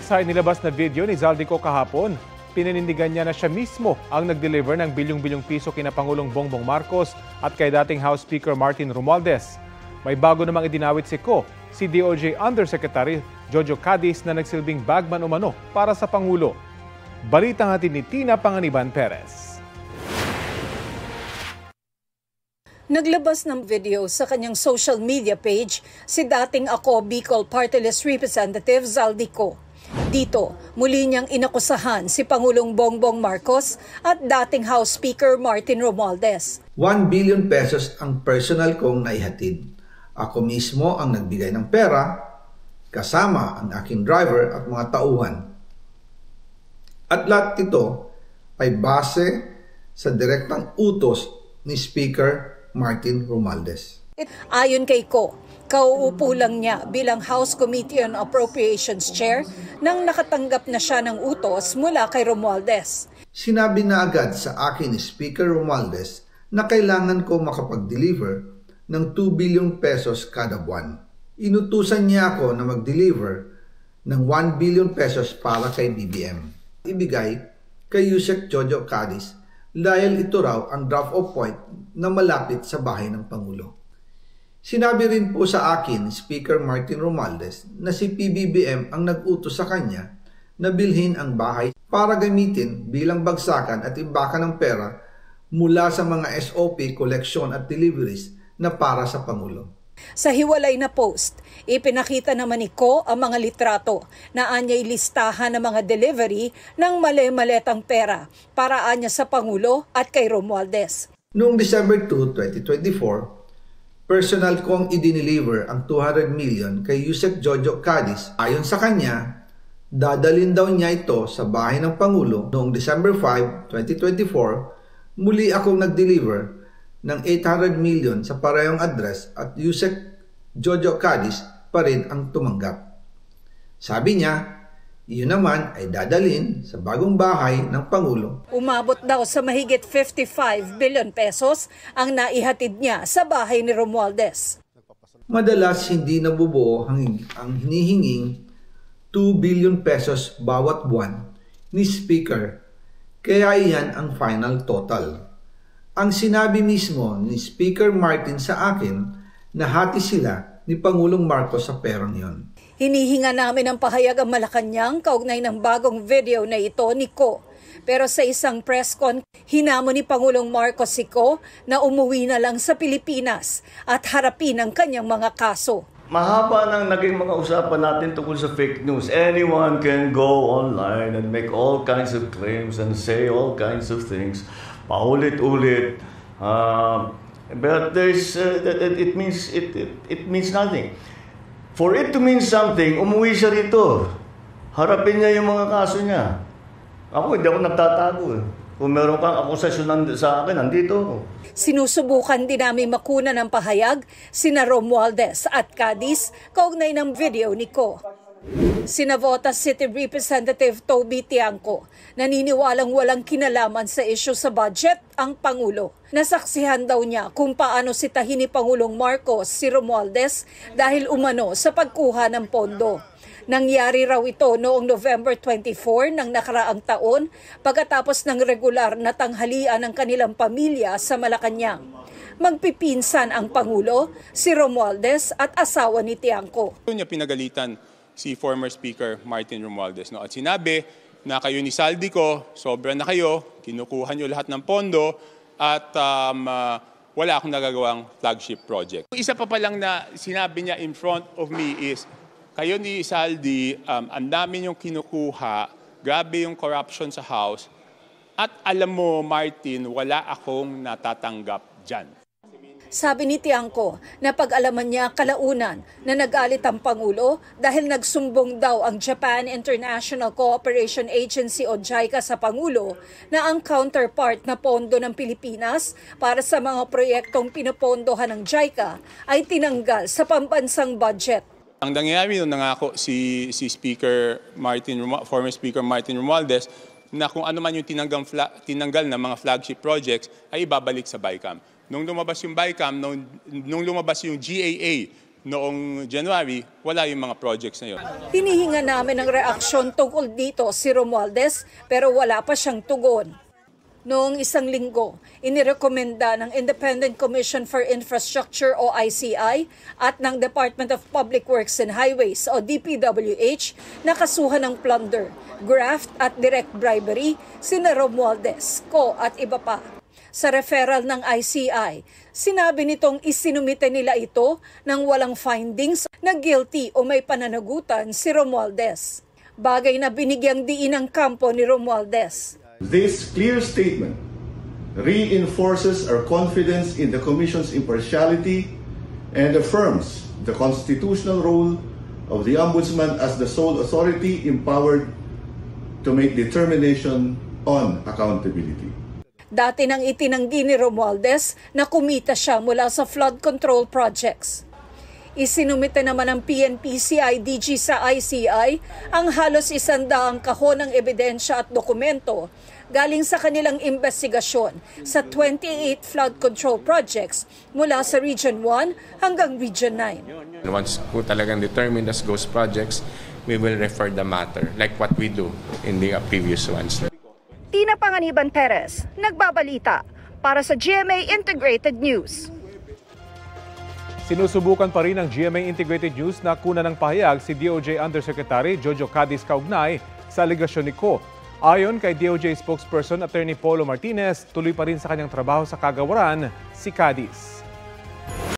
Sa inilabas na video ni Zaldico kahapon, pininindigan niya na siya mismo ang nag-deliver ng bilyong-bilyong piso kina Pangulong Bongbong Marcos at kay dating House Speaker Martin Romualdez. May bago namang idinawit si si DOJ Undersecretary Jojo Cadiz na nagsilbing bagman umano para sa Pangulo. Balitang hatid ni Tina Panganiban Perez. Naglabas ng video sa kanyang social media page si dating Ako Bicol Party List Representative Zaldico. Dito, muli niyang inakusahan si Pangulong Bongbong Marcos at dating House Speaker Martin Romualdez. 1 billion pesos ang personal kong naihatid. Ako mismo ang nagbigay ng pera, kasama ang aking driver at mga tauhan. At lahat ito ay base sa direktang utos ni Speaker Martin Romualdez. Ayon kay kauupo lang niya bilang House Committee on Appropriations Chair nang nakatanggap na siya ng utos mula kay Romualdez. Sinabi na agad sa akin ni Speaker Romualdez na kailangan ko makapag-deliver ng 2 billion pesos kada buwan. Inutusan niya ako na mag-deliver ng 1 billion pesos para kay BBM. Ibigay kay Yusek Jojo Cadiz dahil ito raw ang drop of point na malapit sa bahay ng Pangulo. Sinabi rin po sa akin ni Speaker Martin Romualdez na si PBBM ang nag-utos sa kanya na bilhin ang bahay para gamitin bilang bagsakan at imbakan ng pera mula sa mga SOP, koleksyon at deliveries na para sa Pangulo. Sa hiwalay na post, ipinakita naman ni ang mga litrato na anya'y listahan ng mga delivery ng mali-maletang pera para anya sa Pangulo at kay Romualdez. Noong December 2, 2024, personal kong i-deliver ang 200 million kay Yusek Jojo Cadiz. Ayon sa kanya, dadalhin daw niya ito sa bahay ng Pangulo. Noong December 5, 2024, muli akong nag-deliver ng 800 million sa parehong address at Yusek Jojo Cadiz pa rin ang tumanggap. Sabi niya, iyon naman ay dadalhin sa bagong bahay ng Pangulo. Umabot daw sa mahigit 55 billion pesos ang naihatid niya sa bahay ni Romualdez. Madalas hindi nabubuo ang hinihinging 2 billion pesos bawat buwan ni Speaker, kaya iyan ang final total. Ang sinabi mismo ni Speaker Martin sa akin na hati sila ni Pangulong Marcos sa perang yon. Hinihinga namin ang pahayag ang Malacanang kaugnay ng bagong video na ito ni Pero sa isang press con, hinamon ni Pangulong Marcos si na umuwi na lang sa Pilipinas at harapin ang kanyang mga kaso. Mahaba nang naging mga usapan natin tungkol sa fake news. Anyone can go online and make all kinds of claims and say all kinds of things. Paulit-ulit. But there's it means nothing. For it to mean something, umuwi siya rito. Harapin niya yung mga kaso niya. Ako, hindi ako nagtatago. Kung meron kang akusasyon sa akin, nandito ako. Sinusubukan din namin makuna ng pahayag sina Romualdez at Cadiz kaugnay ng video ni Sina Navotas City Representative Toby Tiangco, naniniwalang walang kinalaman sa isyu sa budget ang Pangulo. Nasaksihan daw niya kung paano sitahin ni Pangulong Marcos si Romualdez dahil umano sa pagkuha ng pondo. Nangyari raw ito noong November 24 ng nakaraang taon pagkatapos ng regular na tanghalian ng kanilang pamilya sa Malacanang. Magpipinsan ang Pangulo, si Romualdez at asawa ni Tiangco. Niya pinagalitan si former Speaker Martin Romualdez. At sinabi na kayo ni Zaldico, sobra na kayo, kinukuha nyo lahat ng pondo at wala akong nagagawang flagship project. Isa pa lang na sinabi niya in front of me is, kayo ni Zaldi, ang dami niyong kinukuha, grabe yung corruption sa House, at alam mo Martin, wala akong natatanggap dyan. Sabi ni Tiangco na pag-alaman niya kalaunan na nagalit ang Pangulo dahil nagsumbong daw ang Japan International Cooperation Agency o JICA sa Pangulo na ang counterpart na pondo ng Pilipinas para sa mga proyektong pinopondohan ng JICA ay tinanggal sa pambansang budget. Ang nangyayari nung nangako si former Speaker Martin Romualdez na kung ano man yung tinanggal na mga flagship projects ay ibabalik sa BICAM. Nung lumabas yung BICAM, nung lumabas yung GAA noong January, wala yung mga projects na yun. Hinihinga namin ng reaksyon tungkol dito si Romualdez pero wala pa siyang tugon. Noong isang linggo, inirekomenda ng Independent Commission for Infrastructure o ICI at ng Department of Public Works and Highways o DPWH na kasuhan ng plunder, graft at direct bribery sina Romualdez, Co at iba pa. Sa referral ng ICI, sinabi nitong isinumite nila ito nang walang findings na guilty o may pananagutan si Romualdez. Bagay na binigyang diin ng kampo ni Romualdez. This clear statement reinforces our confidence in the Commission's impartiality and affirms the constitutional role of the Ombudsman as the sole authority empowered to make determination on accountability. Dati nang itinanggi ni Romualdez na kumita siya mula sa flood control projects. Isinumite naman ng PNP-CIDG sa ICI ang halos 100 kahon ng ebidensya at dokumento galing sa kanilang investigasyon sa 28 flood control projects mula sa Region 1 hanggang Region 9. Once po talagang determined as ghost projects, we will refer the matter like what we do in the previous ones. Tina Panganiban Perez, nagbabalita para sa GMA Integrated News. Sinusubukan pa rin ng GMA Integrated News na kuna ng pahayag si DOJ Undersecretary Jojo Cadiz kaugnay sa aligasyon ni Co. Ayon kay DOJ spokesperson Attorney Polo Martinez, tuloy pa rin sa kanyang trabaho sa kagawaran si Cadiz.